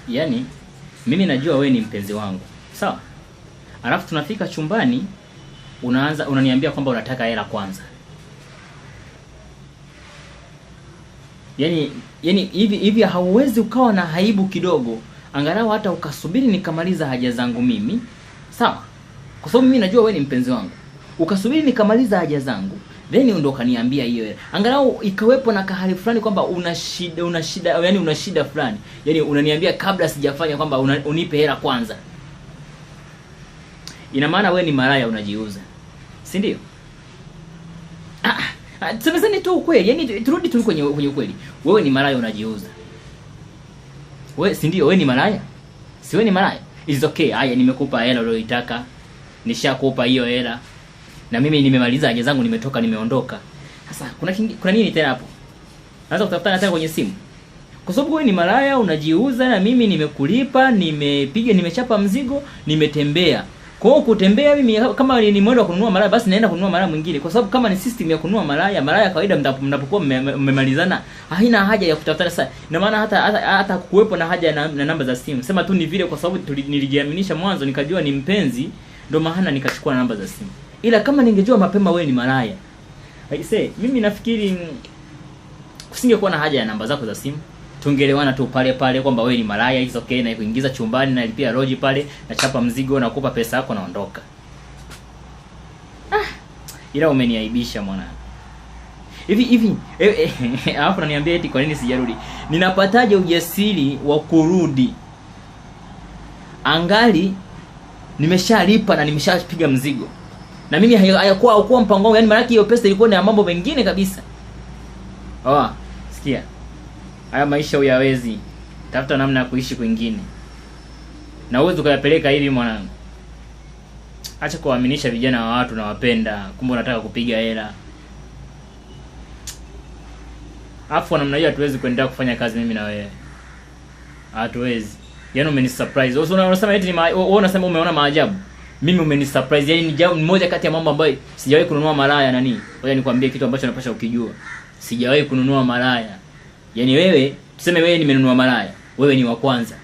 Yaani mimi najua wewe ni mpenzi wangu. Sawa? Alafu tunafika chumbani unaniambia kwamba unataka hela kwanza. Yaani hivi hauwezi ukawa na aibu kidogo? Angalau hata ukasubiri nikamaliza haja zangu mimi. Sawa? Kwa sababu mimi najua wewe ni mpenzi wangu. Ukasubiri nikamaliza haja zangu, then ndio kaniambia hiyo hela. Angalau ikawepo na kahali fulani kwamba una shida fulani. Yaani unaniambia kabla sijafanya kwamba unipe hela kwanza. Ina maana wewe ni malaya, unajiuza. Si ndio? Semezani tu ukweli. Yaani turudi tu kwenye ukweli. Wewe ni malaya, unajiuza. Wewe si ndio? Wewe ni malaya? Si wewe ni malaya? It's okay. Haya, nimekupa hela uliyoitaka. Nishakupa hiyo hela. Na mimi nimemaliza haja zangu, nimetoka, nimeondoka. Sasa kuna nini tena hapo? Naanza kutafutana tena kwenye simu. Kwa sababu wewe ni malaya, unajiuza, na mimi nimekulipa, nimechapa mzigo, nimetembea. Kwa hiyo kutembea mimi kama ni mwendo wa kununua malaya, basi naenda kununua malaya mwingine. Kwa sababu kama ni system ya kununua malaya kawaida, mnapokuwa mmemalizana, haina haja ya kutafuta sasa. Ina maana hata kuwepo na haja na namba za simu. Sema tu ni vile kwa sababu nilijiaminisha mwanzo, nikajua ni mpenzi, ndio maana nikachukua namba za simu. Ila kama ningejua mapema wewe ni malaya, mimi nafikiri kusingekuwa na haja ya namba zako za simu. Tungeelewana tu pale kwamba wewe ni malaya, it's okay, na kuingiza chumbani, na lipia lodge pale, na chapa mzigo, na kukupa pesa yako, naondoka. Ila umeniaibisha mwanangu. Hivi alafu unaniambia eti kwa nini sijarudi? Ninapataje ujasiri wa kurudi angali nimeshalipa na nimeshapiga mzigo? Na mimi hayakuwa mpango wangu, yani maana hiyo pesa ilikuwa ni mambo mengine kabisa. Sikia. Haya maisha uyawezi. Tafuta namna ya kuishi kwingine. Na uwezo ukayapeleka hivi mwanangu. Acha kuaminisha vijana wa watu na wapenda, kumbe unataka kupiga hela. Afu namna hiyo hatuwezi kuendelea kufanya kazi mimi na wewe. Hatuwezi. Yaani umenisurprise. Wewe unasema eti wewe unasema umeona maajabu. Mimi umenisurprise. Yaani ni jambo moja kati ya mambo ambayo sijawahi kununua malaya nani. Ngoja nikwambie kitu ambacho napasha ukijua. Sijawahi kununua malaya. Yaani wewe, tuseme wewe nimenunua malaya. Wewe ni wa kwanza.